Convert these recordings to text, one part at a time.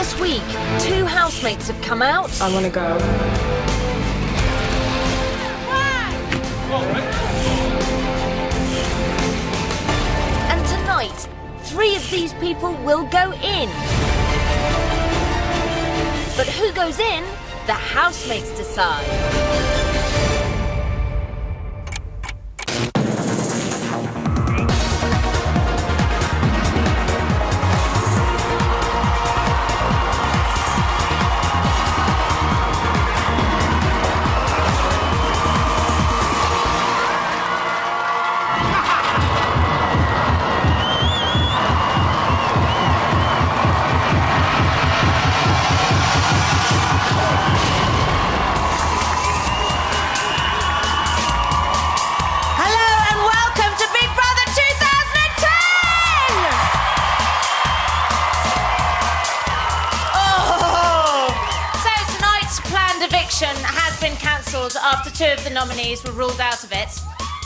This week, 2 housemates have come out. I want to go. And tonight, 3 of these people will go in. But who goes in, the housemates decide. Eviction has been cancelled after 2 of the nominees were ruled out of it.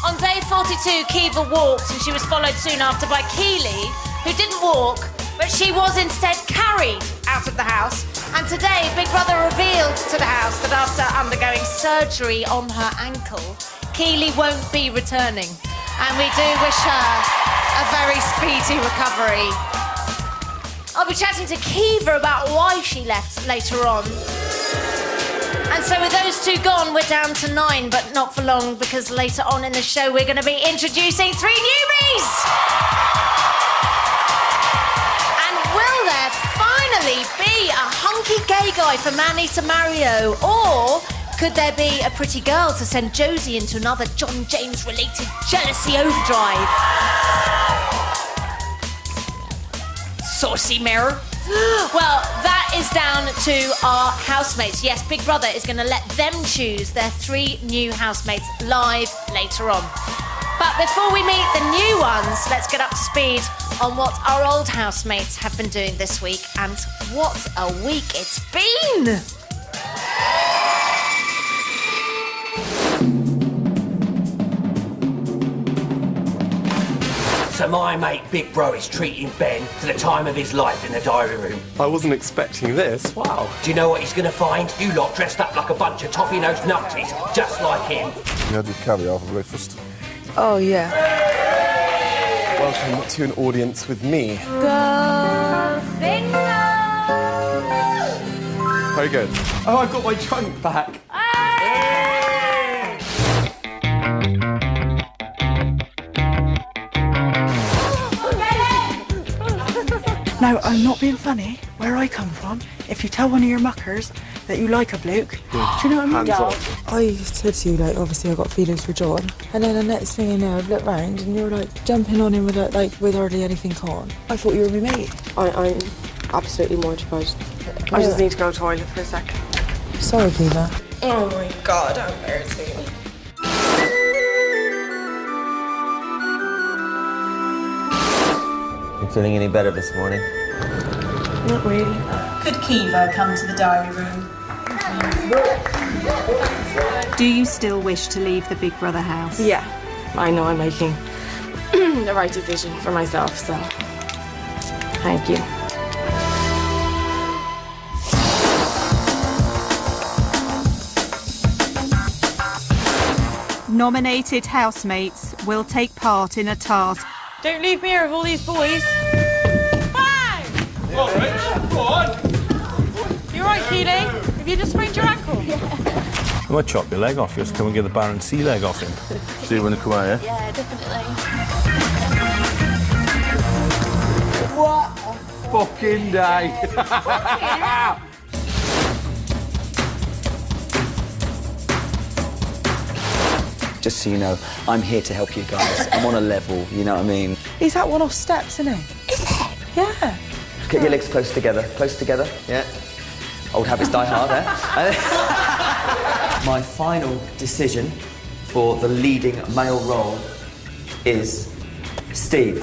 On day 42, Kiva walked and she was followed soon after by Keely, who didn't walk, but she was instead carried out of the house. And today, Big Brother revealed to the house that after undergoing surgery on her ankle, Keely won't be returning. And we do wish her a very speedy recovery. I'll be chatting to Kiva about why she left later on. And so with those 2 gone, we're down to 9, but not for long, because later on in the show, we're going to be introducing 3 newbies! And will there finally be a hunky gay guy for Manny to Mario? Or could there be a pretty girl to send Josie into another John James-related jealousy overdrive? Saucy mirror. Well, that is down to our housemates. Yes, Big Brother is going to let them choose their 3 new housemates live later on. But before we meet the new ones, let's get up to speed on what our old housemates have been doing this week. And what a week it's been! So my mate Big Bro is treating Ben to the time of his life in the diary room. I wasn't expecting this, wow. Do you know what he's going to find? You lot dressed up like a bunch of toffee-nosed nutties, just like him. You had your caviar for breakfast? Oh, yeah. Welcome to an audience with me. Go finger! Very good. Oh, I got my trunk back. Now, I'm not being funny. Where I come from, if you tell one of your muckers that you like a bloke, do you know what I mean? Hands off. I said to you, like, obviously I got feelings for John. And then the next thing you know, I've looked round and you're, like, jumping on him with hardly anything on. I thought you were my mate. I'm absolutely mortified. I just need to go to the toilet for a sec. Sorry, Kiva. Oh my God, how embarrassing. You feeling any better this morning? Not really. Could Kiva come to the diary room? Do you still wish to leave the Big Brother house? Yeah, I know I'm making the right decision for myself, so thank you. Nominated housemates will take part in a task. Don't leave me here with all these boys. Bang! All right, go on. You all right, Keely? Have you just sprained your ankle? I might chop your leg off. Just come and get the Baron C leg off him. See you when you come out, yeah? Yeah, definitely. What a fucking day. Just so you know, I'm here to help you guys. I'm on a level, you know what I mean? He's at one off steps, isn't he? Is it? Yeah. Just get your legs close together, yeah? Old habits die hard, eh? My final decision for the leading male role is Steve.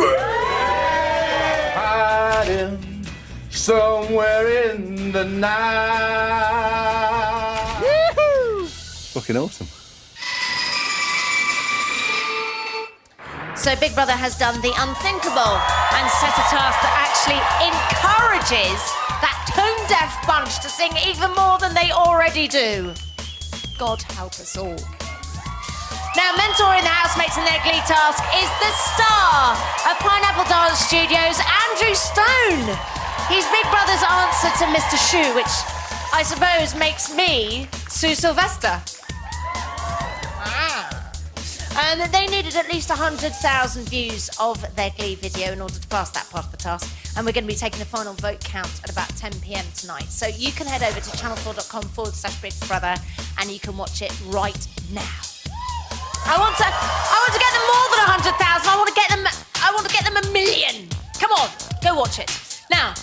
Hiding somewhere in the night. Fucking awesome. So Big Brother has done the unthinkable and set a task that actually encourages that toned deaf bunch to sing even more than they already do. God help us all. Now, mentoring the housemates in their glee task is the star of Pineapple Dance Studios, Andrew Stone. He's Big Brother's answer to Mr. Shoe, which I suppose makes me Sue Sylvester. And they needed at least 100,000 views of their Glee video in order to pass that part of the task. And we're going to be taking the final vote count at about 10 p.m. tonight. So you can head over to channel4.com/Big Brother and you can watch it right now. I want to get them more than 100,000. I want to get them 1 million. Come on, go watch it. Now,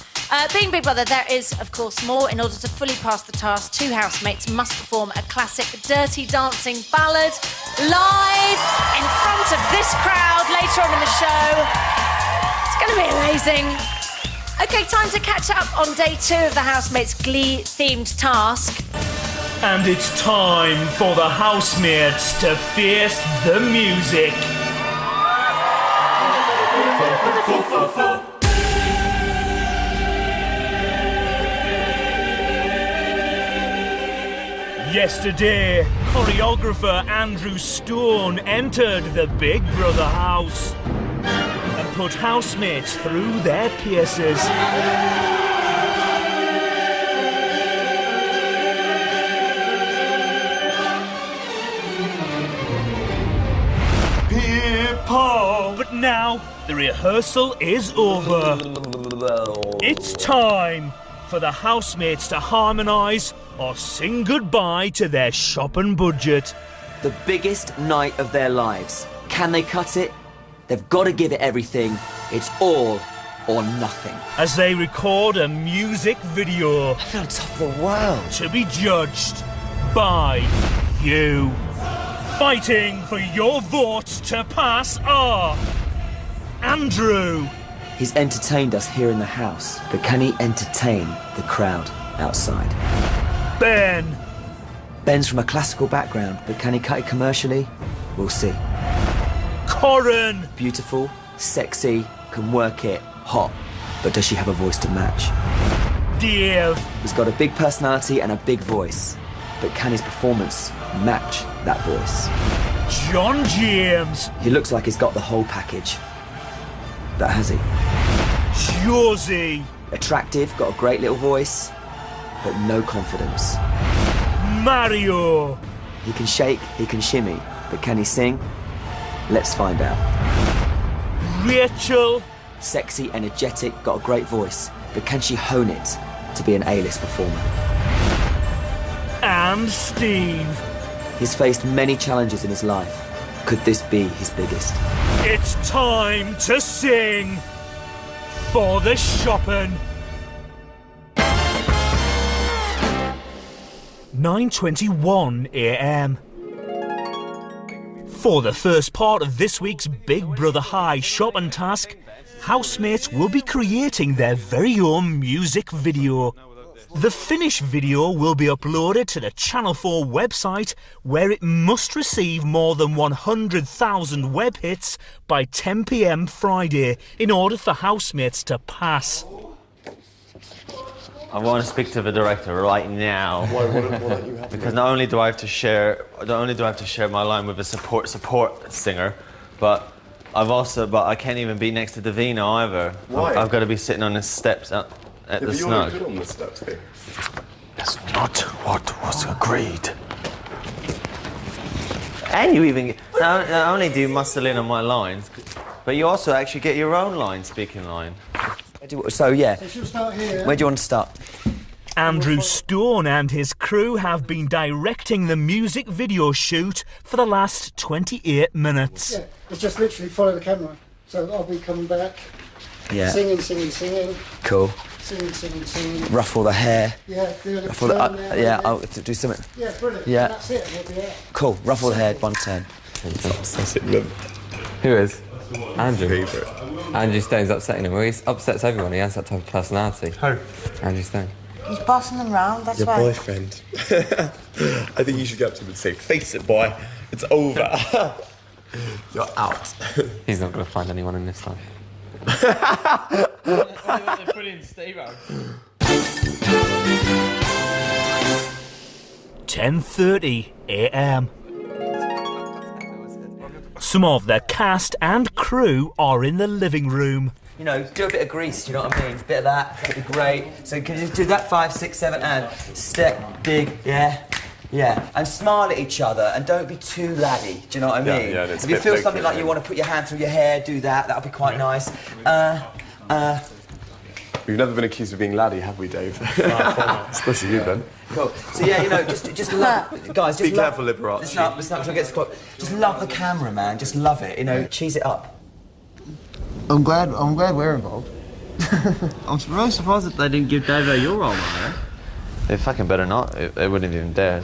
being Big Brother, there is, of course, more. In order to fully pass the task, 2 housemates must perform a classic Dirty Dancing ballad live in front of this crowd later on in the show. It's going to be amazing. OK, time to catch up on day 2 of the housemates' Glee-themed task. And it's time for the housemates to face the music. Yesterday, choreographer Andrew Stone entered the Big Brother house and put housemates through their paces. But now, the rehearsal is over. It's time for the housemates to harmonise or sing goodbye to their shopping budget. The biggest night of their lives. Can they cut it? They've got to give it everything. It's all or nothing. As they record a music video. I feel on top of the world. To be judged by you. Fighting for your votes to pass are Andrew. He's entertained us here in the house, but can he entertain the crowd outside? Ben. Ben's from a classical background, but can he cut it commercially? We'll see. Corin. Beautiful, sexy, can work it, hot, but does she have a voice to match? Dave. He's got a big personality and a big voice, but can his performance match that voice? John James. He looks like he's got the whole package. But has he? Josie. Attractive, got a great little voice, but no confidence. Mario. He can shake, he can shimmy, but can he sing? Let's find out. Rachel. Sexy, energetic, got a great voice, but can she hone it to be an A-list performer? And Steve. He's faced many challenges in his life. Could this be his biggest? It's time to sing for the shopping. 9:21 a.m. For the first part of this week's Big Brother High shopping task, housemates will be creating their very own music video. The finished video will be uploaded to the Channel 4 website, where it must receive more than 100,000 web hits by 10 p.m. Friday in order for housemates to pass. I want to speak to the director right now. Why you have because not only do I have to share my line with a support singer, but I can't even be next to Davina either. Why? I've got to be sitting on the steps at the snug. You're good on the steps here. That's not what was agreed. And you even not only do you muscle in on my lines, but you also actually get your own speaking line. So yeah, should we start here? Where do you want to start? Andrew Stone and his crew have been directing the music video shoot for the last 28 minutes. Yeah, it's just literally follow the camera. So I'll be coming back, singing. Cool. Singing. Ruffle the hair. Yeah, do a little Ruffle turn there. I'll do something. Yeah, brilliant. Yeah. And that's it. We'll be out. Cool. Ruffle the hair, one turn. Who is? Andrew. Andrew Stone's upsetting him. Well, he upsets everyone. He has that type of personality. Who? Andrew Stone. He's bossing them round, that's Your why. boyfriend. I think you should go up to him and say, "Face it, boy. It's over. You're out." He's not going to find anyone in this time. Brilliant Steve. 10:30 a.m. Some of their cast and crew are in the living room. You know, do a bit of grease, you know what I mean? A bit of that, that'd be great. So can you just do that 5, 6, 7, and step, big, yeah, and smile at each other and don't be too laddie, do you know what I mean? Yeah, if you feel something like you want to put your hand through your hair, do that, that'll be quite nice. We've never been accused of being laddie, have we, Dave? Especially you, Ben. Cool. So yeah, you know, just love, guys. Just be careful, Liberace. Listen up, until it gets caught. Just love the camera, man. Just love it. You know, cheese it up. I'm glad we're involved. I'm really surprised that they didn't give Davo your role, man. They fucking better not. They wouldn't even dare.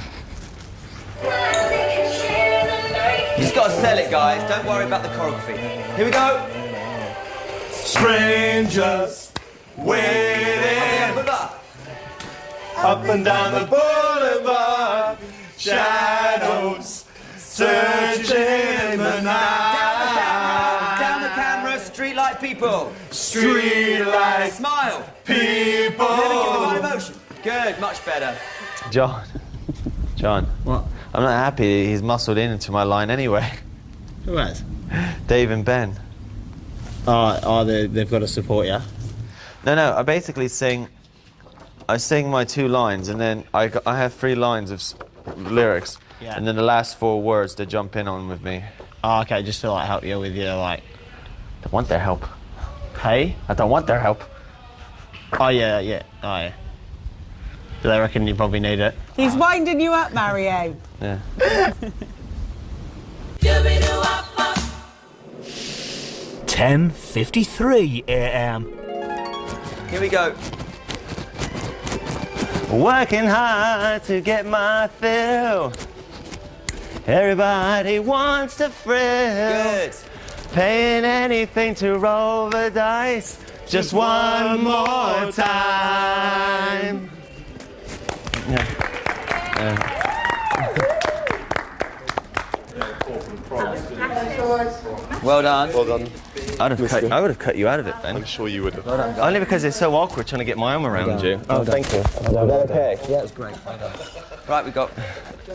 You just gotta sell it, guys. Don't worry about the choreography. Here we go. Strangers waiting up and down the boulevard, shadows searching in the night. Down the camera, streetlight people. Streetlight smile. people. Never give the right emotion. Good, much better. John. What? I'm not happy he's muscled into my line anyway. Who has? Dave and Ben. They've got to support you. No, I basically sing my 2 lines, and then I have 3 lines of lyrics, and then the last 4 words they jump in on with me. Oh, okay, just to like help you with your like. I want their help. Hey? I don't want their help. Oh yeah. Oh yeah. Do they reckon you probably need it? He's winding you up, Mario. Yeah. 10:53 a.m. Here we go. Working hard to get my fill. Everybody wants to thrill. Good. Paying anything to roll the dice. Just one more time. Well done. Well done. I would have cut you out of it, Ben. I'm sure you would have. Only because it's so awkward trying to get my arm around you. Oh, thank you. Okay. Yeah, it's great. Well done. Right, we got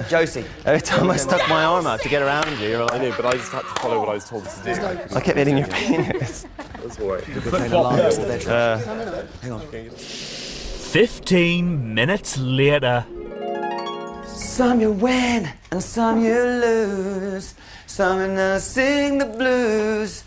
Josie. Every time I stuck my arm out to get around you, you're like... I know, but I just had to follow what I was told to do. I kept hitting your penis. That's all right. Hang on. 15 minutes later. Some you win and some you lose. Some you now sing the blues.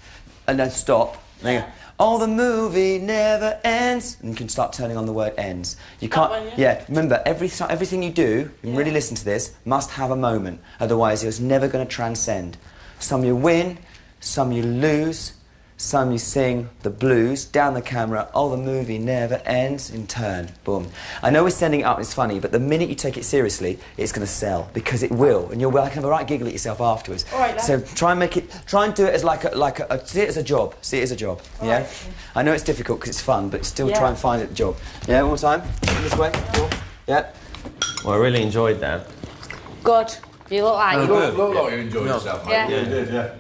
And then stop. There you go. Oh, the movie never ends. And you can start turning on the word ends. You can't. Yeah. Remember, everything you do, and really listen to this, must have a moment. Otherwise, it's never going to transcend. Some you win, some you lose. Some you sing the blues, down the camera, oh, the movie never ends, in turn, boom. I know we're sending it up, it's funny, but the minute you take it seriously, it's going to sell, because it will, and you'll have a right giggle at yourself afterwards. All right, so try and do it as see it as a job, yeah? Right. I know it's difficult because it's fun, but still try and find it a job. Yeah, one more time, this way, cool. Yeah. Well, I really enjoyed that. Good. You look like you Look like you enjoyed yourself, mate. Yeah. You did, yeah.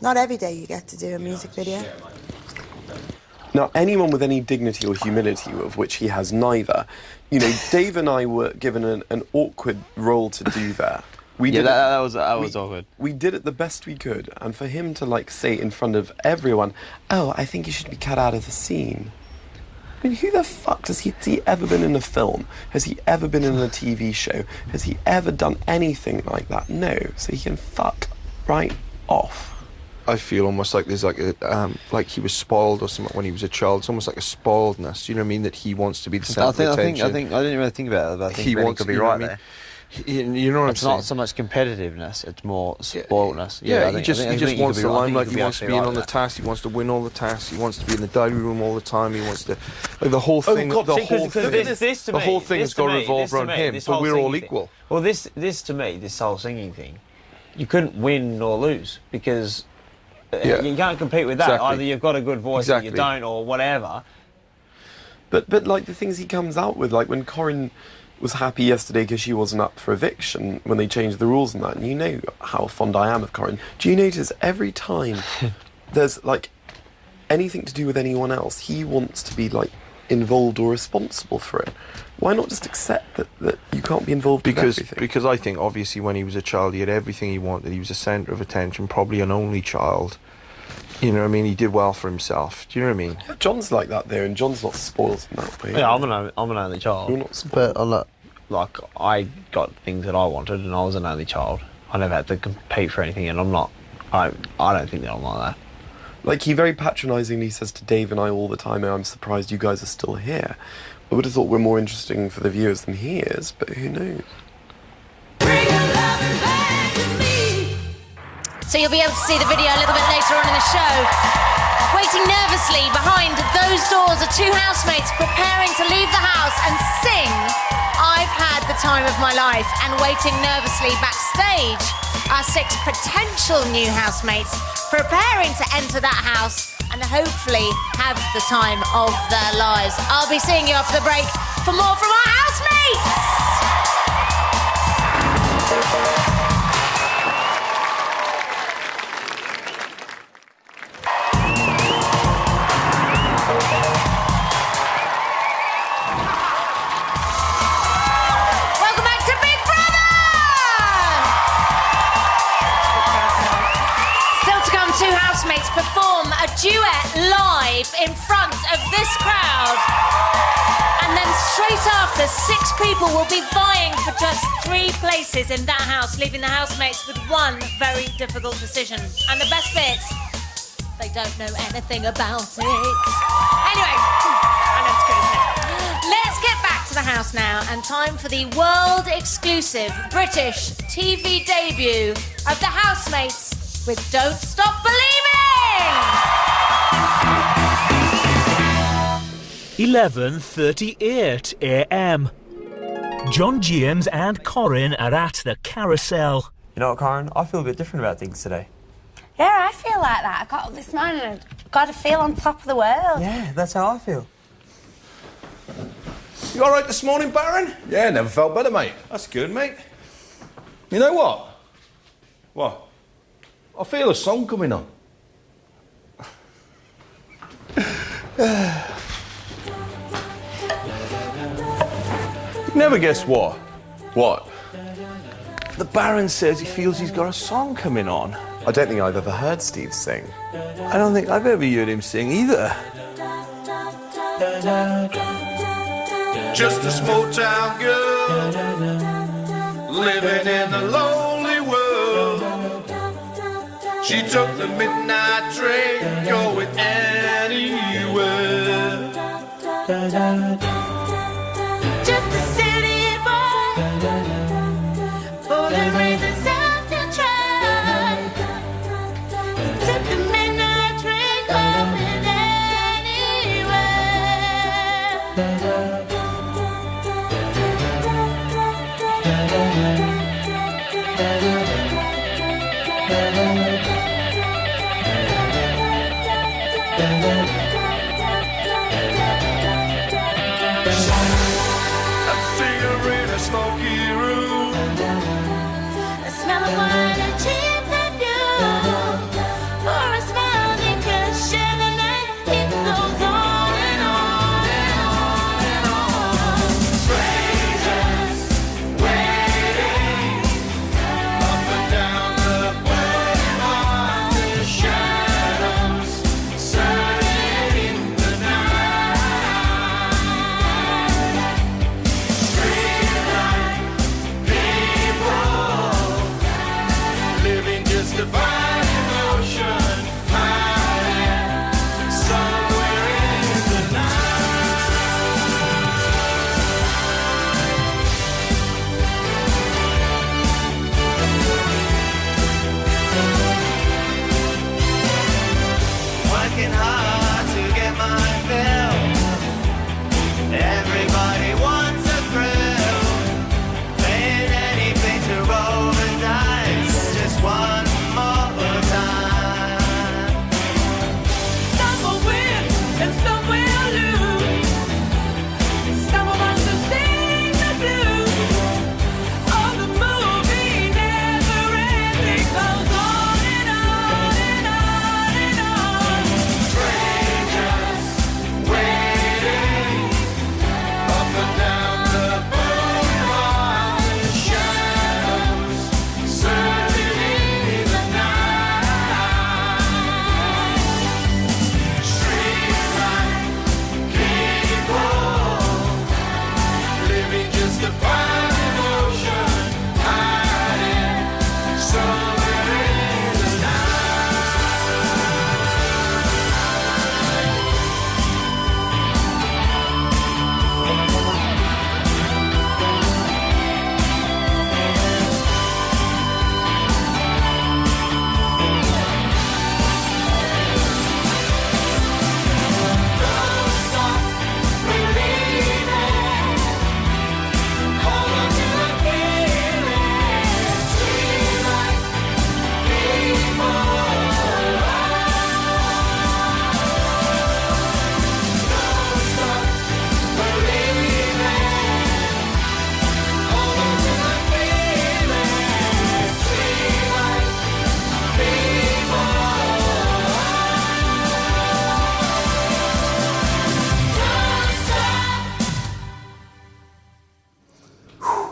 Not every day you get to do a music video. Now, anyone with any dignity or humility, of which he has neither, you know, Dave and I were given an awkward role to do there. That was awkward. We did it the best we could, and for him to like say in front of everyone, "Oh, I think you should be cut out of the scene." I mean, who the fuck has he ever been in a film? Has he ever been in a TV show? Has he ever done anything like that? No. So he can fuck right off. I feel almost like there's like he was spoiled or something when he was a child. It's almost like a spoiledness. You know what I mean? That he wants to be the centre of attention. I didn't really think about it, but I think Ben could be right there. You know what I'm saying? It's not so much competitiveness; it's more spoiledness. Yeah, he just wants the limelight. He wants to be in on the task. He wants to win all the tasks. He wants to be in the diary room all the time. He wants to like the whole thing. The whole thing has got to revolve around him. But we're all equal. Well, this to me, this whole singing thing, you couldn't win nor lose because. You can't compete with that. Exactly. Either you've got a good voice or you don't, or whatever. But like the things he comes out with, like when Corinne was happy yesterday because she wasn't up for eviction when they changed the rules and that, and you know how fond I am of Corinne. Do you notice every time there's like anything to do with anyone else, he wants to be like involved or responsible for it? Why not just accept that you can't be involved with everything? Because I think, obviously, when he was a child, he had everything he wanted. He was a centre of attention, probably an only child. You know what I mean? He did well for himself. Do you know what I mean? Yeah, John's like that there, and John's not spoiled in that way. Yeah, I'm an only child. You're not spoiled. But like, I got things that I wanted, and I was an only child. I never had to compete for anything, and I'm not. I don't think that I'm like that. Like, he very patronisingly says to Dave and I all the time, "I'm surprised you guys are still here." I would have thought we're more interesting for the viewers than he is, but who knows? So you'll be able to see the video a little bit later on in the show. Waiting nervously behind those doors are two housemates preparing to leave the house and sing "I've Had the Time of My Life." And waiting nervously backstage are 6 potential new housemates preparing to enter that house and hopefully have the time of their lives. I'll be seeing you after the break for more from our housemates! Perform a duet live in front of this crowd, and then straight after 6 people will be vying for just 3 places in that house, leaving the housemates with one very difficult decision. And the best bit, they don't know anything about it. Anyway, I know it's good, isn't it? Let's get back to the house now, and time for the world exclusive British TV debut of the housemates with Don't Stop Believing! 11:38 a.m. John James and Corinne are at the carousel. You know what, Corinne? I feel a bit different about things today. Yeah, I feel like that. I got up this morning and got to feel on top of the world. Yeah, that's how I feel. You all right this morning, Baron? Yeah, never felt better, mate. That's good, mate. You know what? What? I feel a song coming on. You never guess what? What? The Baron says he feels he's got a song coming on. I don't think I've ever heard Steve sing. I don't think I've ever heard him sing either. Just a small town girl living in a lonely world. She took the midnight train going anywhere. Just a city boy, born and raised in South Detroit. Took the midnight train going anywhere.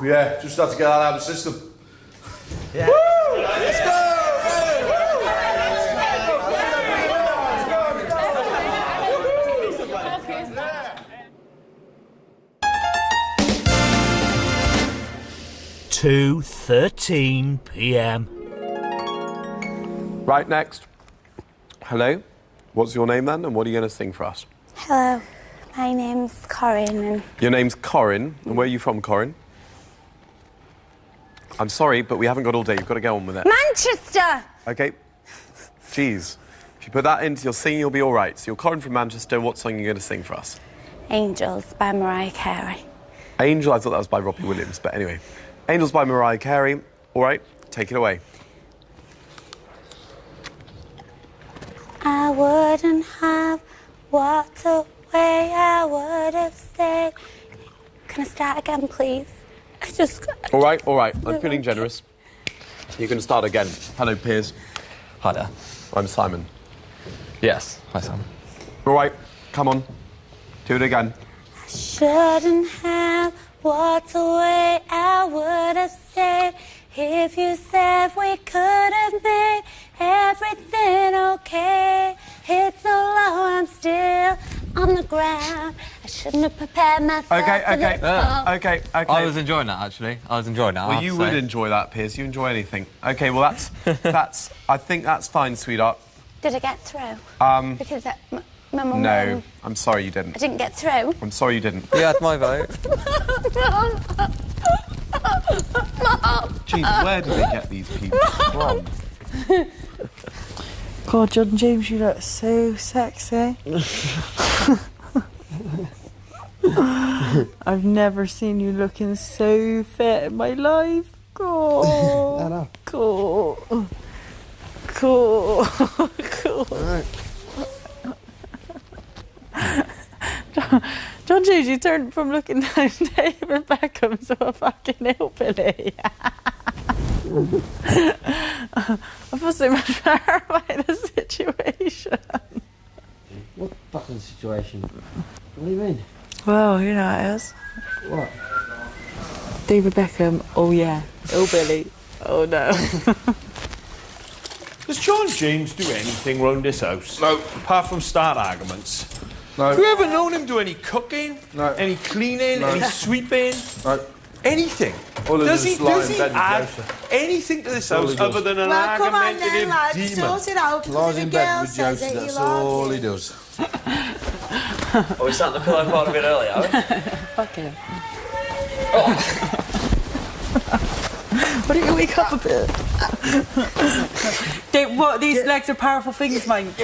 Yeah, just had to get that out of the system. Yeah. Woo! Let's go! 2:13 p.m. Right, next. Hello. What's your name then, and what are you going to sing for us? Hello, my name's Corinne and... Your name's Corinne, and where are you from, Corinne? I'm sorry, but we haven't got all day. You've got to go on with it. Manchester! Okay. Jeez. If you put that into your singing, you'll be all right. So you're Corinne from Manchester. What song are you going to sing for us? Angels by Mariah Carey. Angel, I thought that was by Robbie Williams, but anyway. Angels by Mariah Carey. All right, take it away. I wouldn't have walked away, I would have stayed. Can I start again, please? I just... All right. I'm feeling generous. You can start again. Hello, Piers. Hi there. I'm Simon. Yes. Hi, Simon. All right, come on. Do it again. Shouldn't have walked away, I would have stayed. If you said we could have made everything okay. It's so low, I'm still on the ground. I shouldn't have prepared myself for this song. Okay. I was enjoying that, actually. Well, you would enjoy that, Piers. You enjoy anything. Okay, well, that's... I think that's fine, sweetheart. Did I get through? Because my mum... No, I'm sorry you didn't. I didn't get through. I'm sorry you didn't. You had my vote. Mum! Jeez, where do they get these people from? God, John James, you look so sexy. I've never seen you looking so fit in my life. Cool. I know. Cool. Right. John James, you turned from looking down David Beckham to a fucking hillbilly. I feel so much better about the situation. What fucking situation? What do you mean? Well, you know how it is. What? David Beckham, oh yeah. Hillbilly, oh no. Does John James do anything round this house? No. Apart from start arguments? No. Have you ever known him do any cooking? No. Any cleaning? No. Any sweeping? No. Anything? Does he add anything to this house other than an argumentative demon? Sort it out. Lies in bed with Joseph, that's all he does. Oh, we sat on the pillow quite a bit earlier, are we? Fuck him. Why don't you wake up a bit? These legs are powerful things, mate.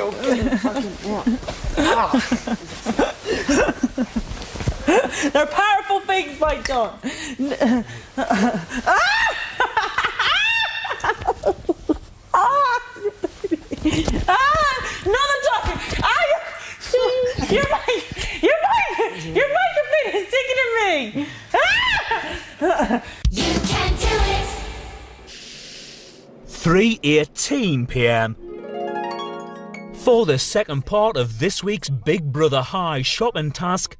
They're powerful things, my John. Another talking. Your microphone is sticking to me. You can do it. 3:18 p.m. For the second part of this week's Big Brother High shopping task,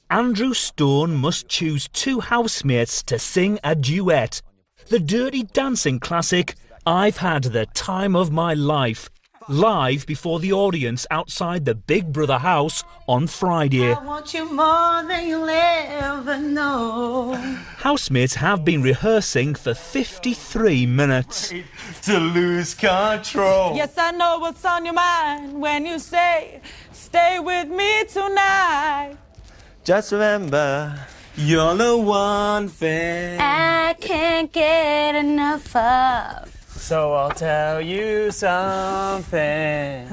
Andrew Stone must choose two housemates to sing a duet. The Dirty Dancing classic, I've Had the Time of My Life, live before the audience outside the Big Brother house on Friday. I want you more than you'll ever know. Housemates have been rehearsing for 53 minutes. To lose control. Yes, I know what's on your mind when you say, stay with me tonight. Just remember, You're the one thing. I can't get enough of. So I'll tell you something.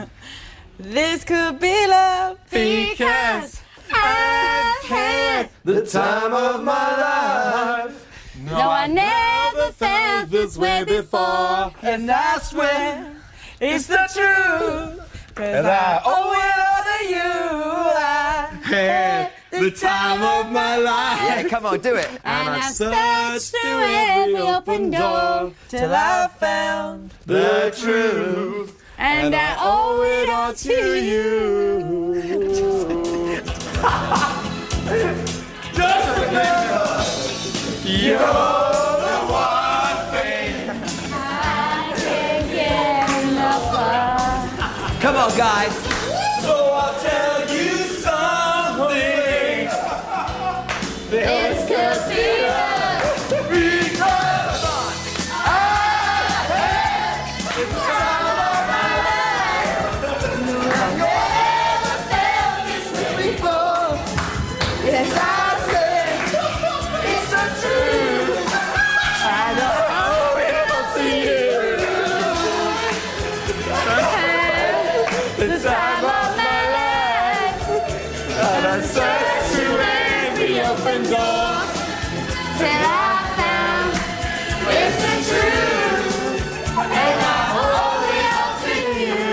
This could be love Because I've had The time of my life. No, I never felt this way before. and I swear it's the truth. 'Cause I owe it all to you. I had the time of my life. Yeah, come on, do it. And I searched through every open door till I found The truth. and I owe it all to you. Just remember, You're the one thing I can't get enough of. Come on, guys. So I'll tell you something. This could be us. Because I had the time of my life. I've never felt this way before. Yes, I said it's the truth. I know it'll see you. The time of my life. And I searched through every open door. Till I found it's the truth. And I hold it up to you.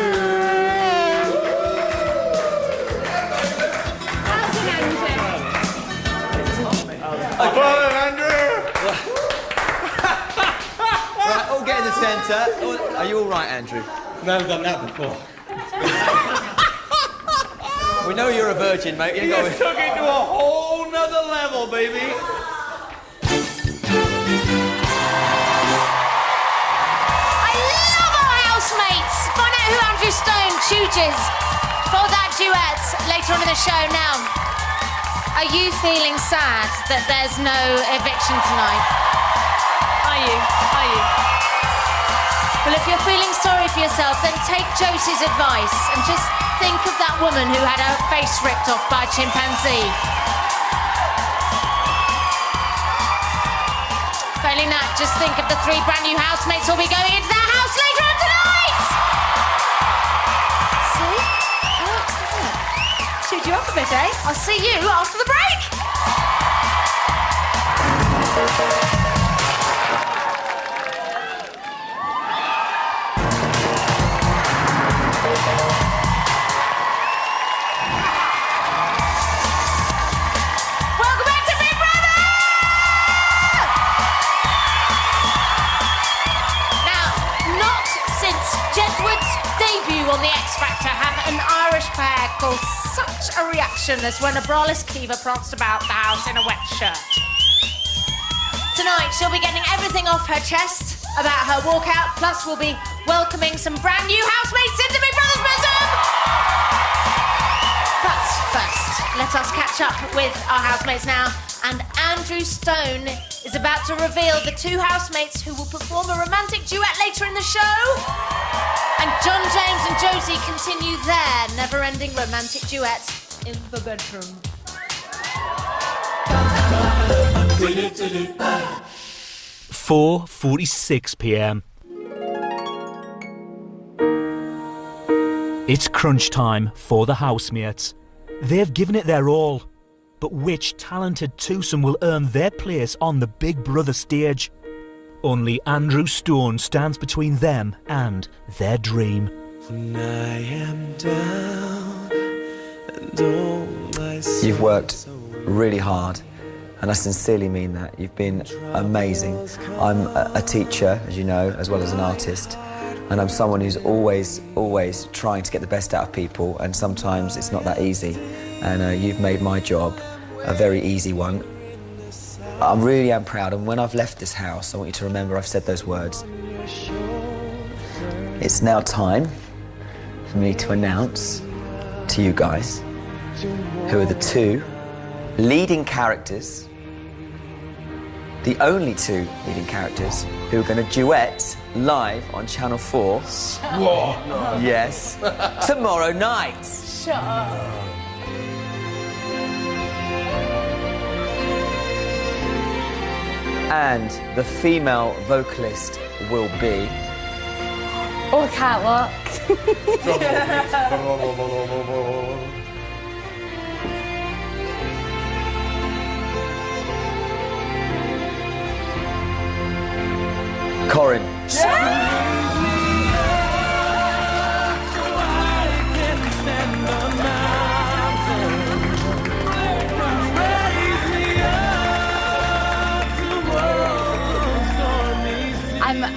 Right, all get in the centre. Are you all right, Andrew? Never done that before. We know you're a virgin, mate. You You go. just took it to a whole nother level, baby. I love our housemates. Find out who Andrew Stone chooses for that duet later on in the show. Now, are you feeling sad that there's no eviction tonight? Are you? Are you? Well, if you're feeling sorry for yourself, then take Josie's advice and just think of that woman who had her face ripped off by a chimpanzee. Failing that, just think of the 3 brand new housemates who'll be going into their house later on tonight! See? It works, doesn't it? Cheered you up a bit, eh? I'll see you after the break! Welcome back to Big Brother! Now, not since Jedward's debut on The X Factor have an Irish pair caused such a reaction as when a braless Kiva pranced about the house in a wet shirt. Tonight, she'll be getting everything off her chest about her walkout, plus we'll be welcoming some brand new housemates into Big Brother's bosom! But first, let us catch up with our housemates now. And Andrew Stone is about to reveal the 2 housemates who will perform a romantic duet later in the show. And John James and Josie continue their never-ending romantic duet in the bedroom. 4:46 p.m. It's crunch time for the housemates. They've given it their all. But which talented twosome will earn their place on the Big Brother stage? Only Andrew Stone stands between them and their dream. When I am down and all I see. You've worked really hard, and I sincerely mean that. You've been amazing. I'm a teacher, as you know, as well as an artist, and I'm someone who's always trying to get the best out of people, and sometimes it's not that easy. And you've made my job a very easy one. I really am proud, and when I've left this house, I want you to remember I've said those words. It's now time for me to announce to you guys who are the 2 leading characters, the only 2 leading characters who are going to duet live on Channel 4. What? Yes, tomorrow night. Shut up. And the female vocalist will be... Oh, I can't look. Corin.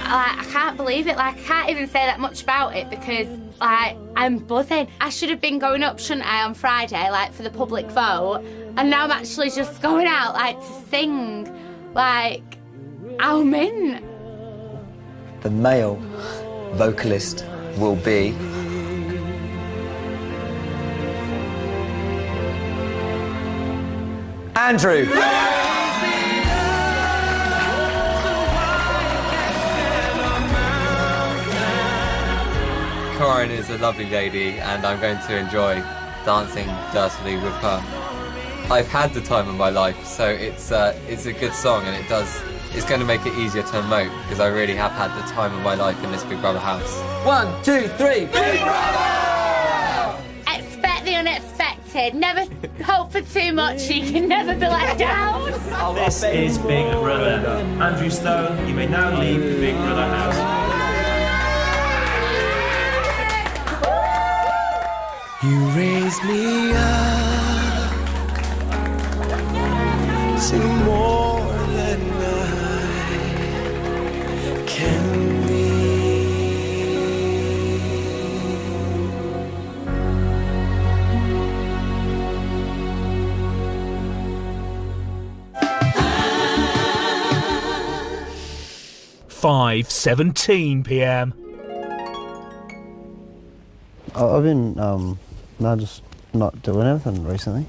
I can't believe it. Like, I can't even say that much about it because, like, I'm buzzing. I should have been going up, shouldn't I, on Friday, like, for the public vote, and now I'm actually just going out, like, to sing. Like, how mint. The male vocalist will be... Andrew. Corin is a lovely lady, and I'm going to enjoy dancing dirtily with her. I've had the time of my life, so it's a good song, and it's going to make it easier to emote, because I really have had the time of my life in this Big Brother house. 1, 2, 3, Big Brother! Expect the unexpected. Never hope for too much. You can never be let down. This is Big Brother. Andrew Stone, you may now leave the Big Brother house. You raise me up to more than I can be. Five 17 p.m. I've been just not doing anything recently.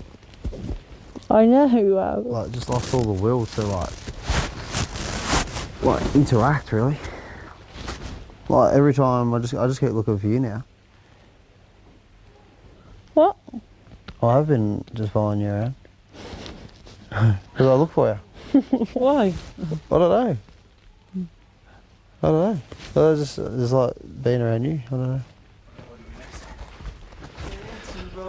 I know you have. Like, just lost all the will to like interact, really. Like, every time I just keep looking for you now. What? I've been just following you around. Because I look for you. Why? I don't know. I just like being around you. I don't know.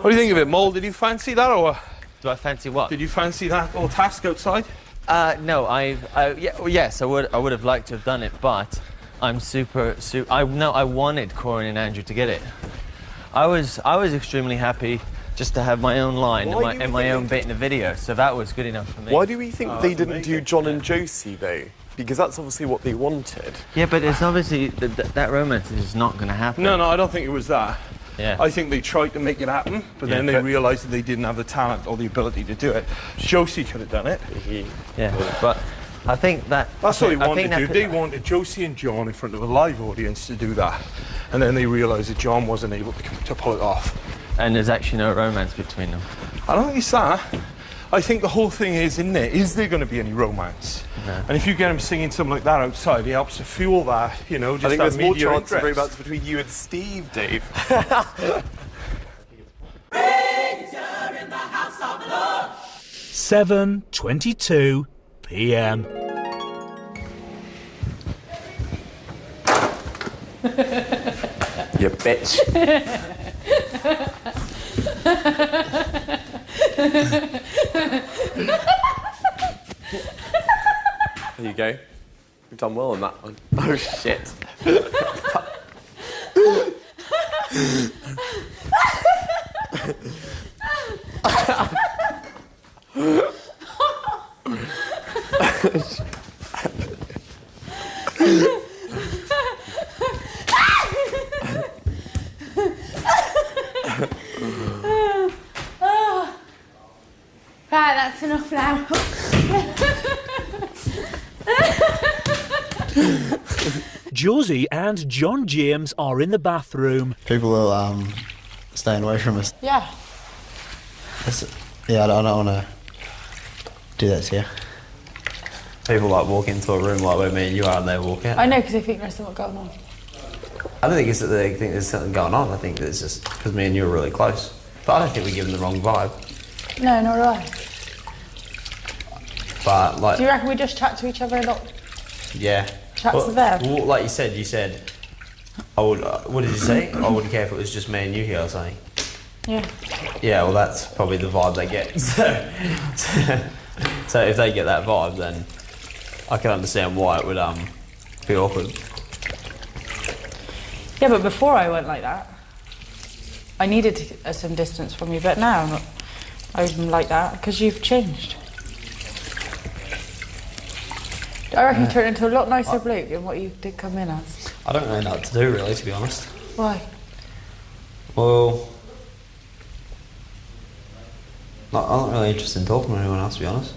What do you think of it, Mole? Did you fancy that, or what? Do I fancy what? Did you fancy that little task outside? No, yes, I would have liked to have done it, but I'm I wanted Corin and Andrew to get it. I was extremely happy just to have my own line and my own bit in the video, so that was good enough for me. Why do we think they didn't do John and Josie, though? Because that's obviously what they wanted. Yeah, but it's obviously that romance is not going to happen. No, I don't think it was that. Yeah. I think they tried to make it happen, but then they realised that they didn't have the talent or the ability to do it. Josie could have done it. Yeah, but I think that's what they wanted to do. They wanted Josie and John in front of a live audience to do that, and then they realised that John wasn't able to pull it off. And there's actually no romance between them. I don't think it's that. I think the whole thing is, isn't there? Is there going to be any romance? No. And if you get him singing something like that outside, it helps to fuel that, you know, just I think that there's more media chance of interest. romance between you and Steve, Dave. 7:22 p.m. You bitch. There you go. We've done well on that one. Oh shit. Right, that's enough now. Josie and John James are in the bathroom. People are staying away from us. Yeah. I don't want to do that to you. People like walk into a room like where me and you are and they walk out. I know, because they think there's something going on. I don't think it's that they think there's something going on. I think it's just because me and you are really close. But I don't think we give them the wrong vibe. No, nor do I. But like, Do you reckon we just chat to each other a lot? yeah. Chat to them? Well, like you said, I would. What did you say? I wouldn't care if it was just me and you here or something. Yeah. Yeah, well, that's probably the vibe they get. So if they get that vibe, then I can understand why it would be awkward. Yeah, but before I went like that, I needed some distance from you, but now I'm not. I'm like that because you've changed. I reckon you turned into a lot nicer bloke than what you did come in as. I don't really know what to do, really, to be honest. Why? Well, I'm not really interested in talking to anyone else, to be honest.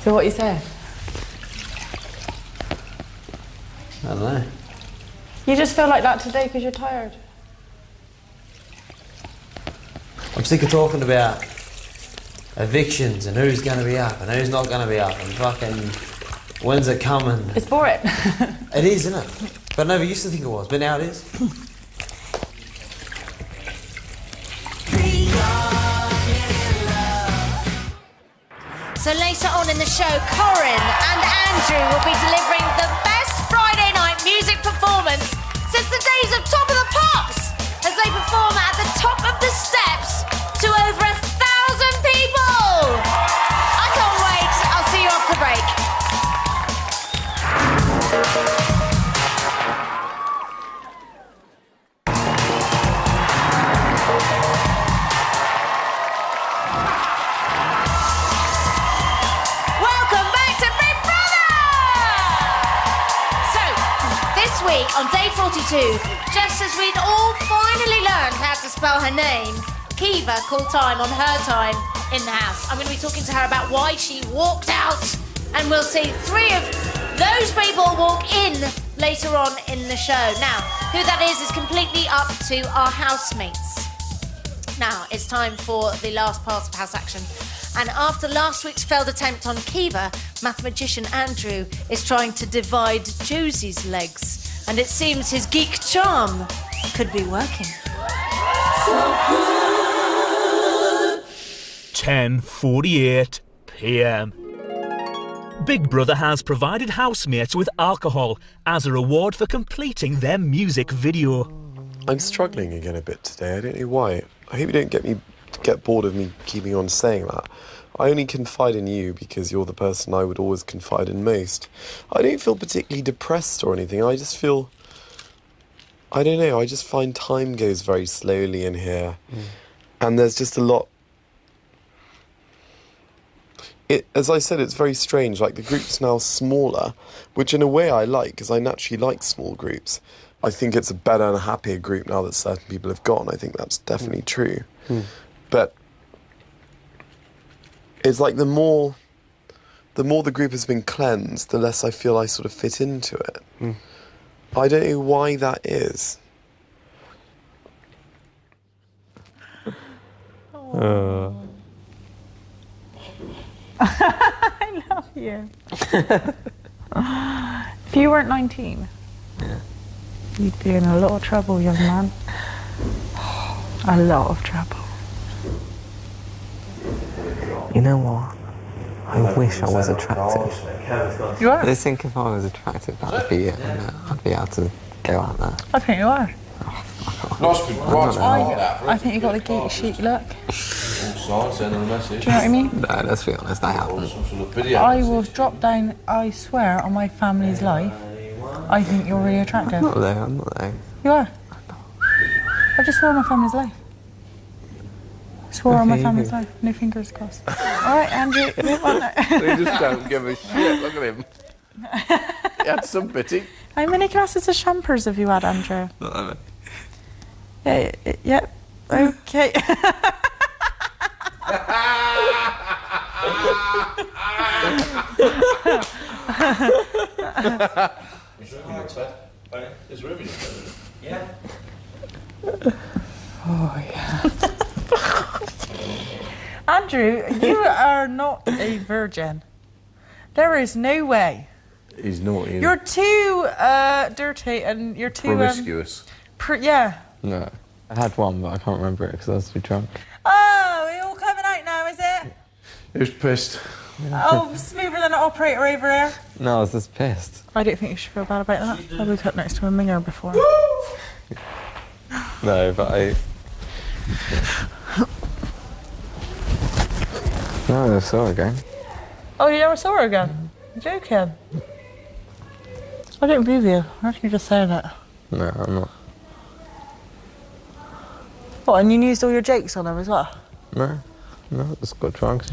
So what you say? I don't know. You just feel like that today because you're tired? I'm sick of talking about evictions and who's going to be up and who's not going to be up and fucking when's it coming. It's boring. It is, isn't it? But I never used to think it was, but now it is. So later on in the show, Corin and Andrew will be delivering the best Friday night music performance since the days of Top of the Pops, as they perform at the top of the steps to over 1,000 people. I can't wait. I'll see you after break. On day 42, just as we'd all finally learned how to spell her name, Kiva called time on her time in the house. I'm going to be talking to her about why she walked out, and we'll see 3 of those people walk in later on in the show. Now, who that is completely up to our housemates. Now, it's time for the last part of House Action. And after last week's failed attempt on Kiva, mathematician Andrew is trying to divide Josie's legs. And it seems his geek charm could be working. 10:48 p.m. Big Brother has provided housemates with alcohol as a reward for completing their music video. I'm struggling again a bit today. I don't know why. I hope you don't get bored of me keeping on saying that. I only confide in you because you're the person I would always confide in most. I don't feel particularly depressed or anything. I just feel... I don't know. I just find time goes very slowly in here. And there's just a lot... As I said, it's very strange. Like, the group's now smaller, which in a way I like, because I naturally like small groups. I think it's a better and happier group now that certain people have gone. I think that's definitely true. But... it's like the more the group has been cleansed, the less I feel I sort of fit into it. I don't know why that is. I love you. If you weren't 19, you'd be in a lot of trouble, young man. A lot of trouble. You know what? I wish I was attractive. You are? I think if I was attractive, I'd be able to go out there. I think you are. I think you got the geek chic look. Do you know what I mean? No, let's be honest, I haven't. I will drop down, I swear, on my family's life. I think you're really attractive. I'm not there. You are. I just swore on my family's life. Swore on my family's life. No fingers crossed. All right, Andrew. They just don't give a shit. Look at him. He had some pity. How many glasses of champers have you had, Andrew? Not that Yeah. Yep. Okay. Yeah. Oh, yeah. Andrew, you are not a virgin. There is no way. He's not. You're too dirty and you're too... promiscuous. Yeah. No. I had one, but I can't remember it because I was too drunk. Oh, are you all coming out now, is it? He was pissed. Oh, smoother than an operator over here. No, I was just pissed. I don't think you should feel bad about that. I've looked up next to a minger before. No, but I... No, I never saw her again. Oh, you never saw her again? You're joking. I don't believe you. I reckon you're just saying that. No, I'm not. What, and you used all your jakes on her as well? No, I just got drunk.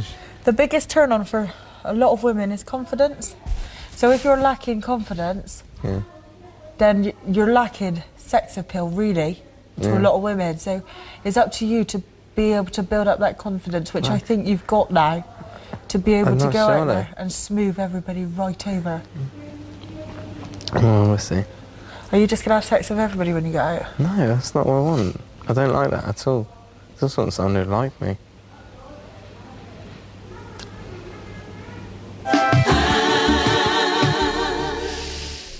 The biggest turn on for a lot of women is confidence. So if you're lacking confidence, then you're lacking sex appeal, really, to a lot of women. So it's up to you to be able to build up that confidence, which I think you've got now. to be able I'm to not go sure, out though. there and smooth everybody right over? Oh, we'll see. Are you just going to have sex with everybody when you get out? No, that's not what I want. I don't like that at all. I just want someone who like me.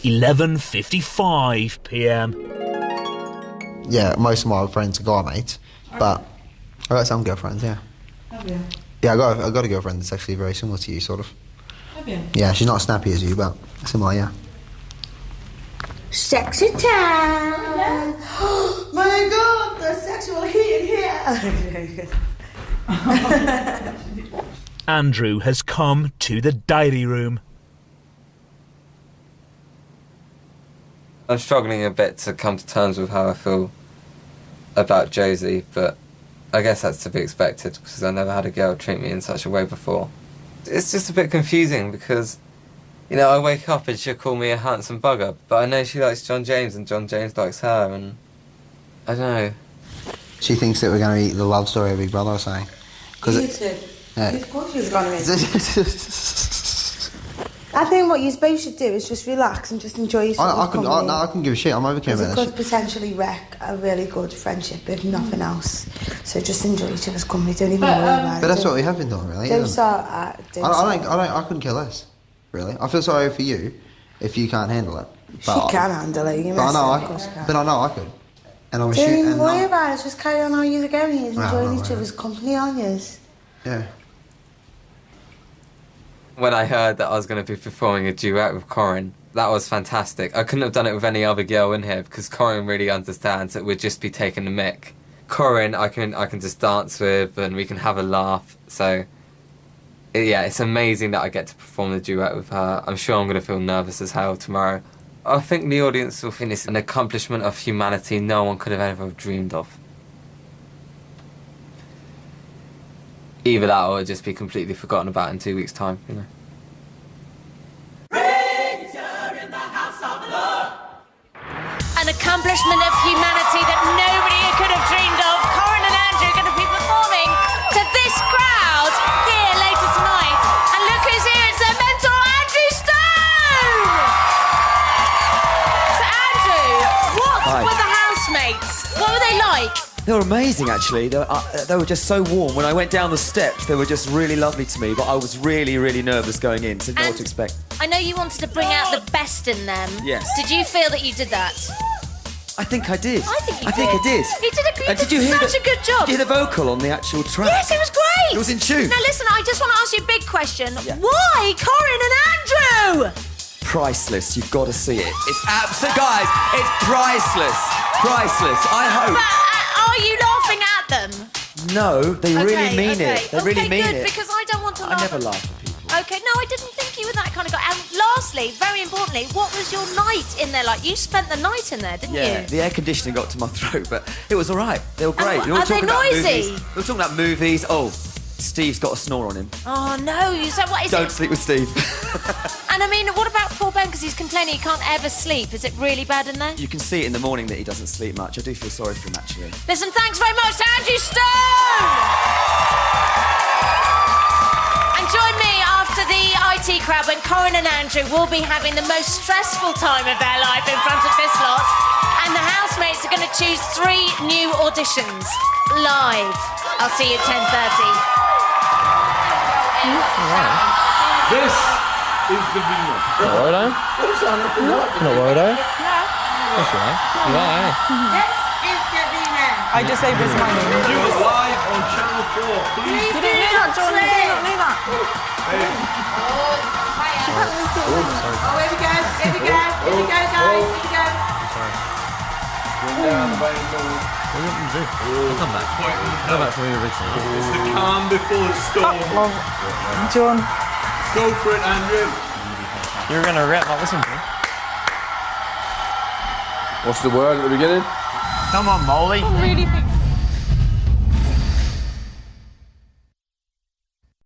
£11:55 p.m. Yeah, most of my friends are guy mates, but I got some girlfriends, yeah. Have you? Yeah, I got a girlfriend that's actually very similar to you, sort of. Have you? Yeah, she's not as snappy as you, but similar, yeah. Sexy time! My God, the sexual heat in here! Andrew has come to the diary room. I'm struggling a bit to come to terms with how I feel about Josie, but I guess that's to be expected because I never had a girl treat me in such a way before. It's just a bit confusing because, you know, I wake up and she'll call me a handsome bugger, but I know she likes John James and John James likes her, and I don't know. She thinks that we're going to eat the love story of Big Brother or something. Yeah. Of course she's going to. I think what you're supposed to do is just relax and just enjoy yourself. I couldn't give a shit. I'm over Because caring it about could that potentially wreck a really good friendship, if nothing else. So just enjoy each other's company. Don't even But, worry about it. But that's what we have been doing, really. Don't isn't it? start. I couldn't care less, really. I feel sorry for you if you can't handle it. She can handle it. You But I mess know it, I know I could. And I was Don't shooting. even and worry not- about it. Just carry on how you're going. You're Well, enjoying well, each well. other's company, aren't you? Yeah. When I heard that I was going to be performing a duet with Corin, that was fantastic. I couldn't have done it with any other girl in here because Corin really understands that we'd just be taking the mick. Corin, I can just dance with and we can have a laugh. So, yeah, it's amazing that I get to perform the duet with her. I'm sure I'm going to feel nervous as hell tomorrow. I think the audience will think it's an accomplishment of humanity no one could have ever dreamed of. Either that or it'll just be completely forgotten about in 2 weeks' time, you know. An accomplishment of humanity that nobody could have dreamed of. Corin and Andrew are going to be performing to this crowd here later tonight. And look who's here, it's their mentor, Andrew Stone! So Andrew, what Hi. were the housemates? What were they like? They were amazing, actually. They were just so warm. When I went down the steps, they were just really lovely to me, but I was really, really nervous going in, so I didn't know what to expect. I know you wanted to bring out the best in them. Yes. Did you feel that you did that? I think I did. I think you I think I did. You did, And did you hear such a good job. Did you hear the vocal on the actual track? Yes, it was great. It was in tune. Now listen, I just want to ask you a big question. Why Corin and Andrew? Priceless. You've got to see it. It's absolutely, guys. It's priceless. Priceless. I hope. But are you laughing at them? No, they really mean okay. it. They really mean good, it. because I don't want to I laugh. never laugh at people. Okay, no, I didn't think you were that kind of guy. And lastly, very importantly, what was your night in there like? You spent the night in there, didn't Yeah, you? the air conditioning got to my throat, but it was all right. They were great. And We were are they talking about noisy? movies. We were talking about movies. Oh, Steve's got a snore on him. Oh no! So what is Don't it? sleep with Steve. And I mean, what about poor Ben? Because he's complaining he can't ever sleep. Is it really bad in there? You can see it in the morning that he doesn't sleep much. I do feel sorry for him, actually. Listen, thanks very much to Andrew Stone! And join me after the IT crowd when Corin and Andrew will be having the most stressful time of their life in front of this lot. And the housemates are going to choose 3 new auditions live. I'll see you at 10:30. This is the winner. Not worried, eh? Not worried, eh? That's all right. You are, eh? This is the winner. I disabled his money. You are live on Channel 4. Please. You didn't do that, John. You didn't do that. Oh, here we go. Here we go. Here we go, guys. Here we go. I'll come back. Come back from the original. It's the calm before the storm. John. Go for it, Andrew. You're going to rip that, listen to me. What's the word at the beginning? Come on, Molly. I really think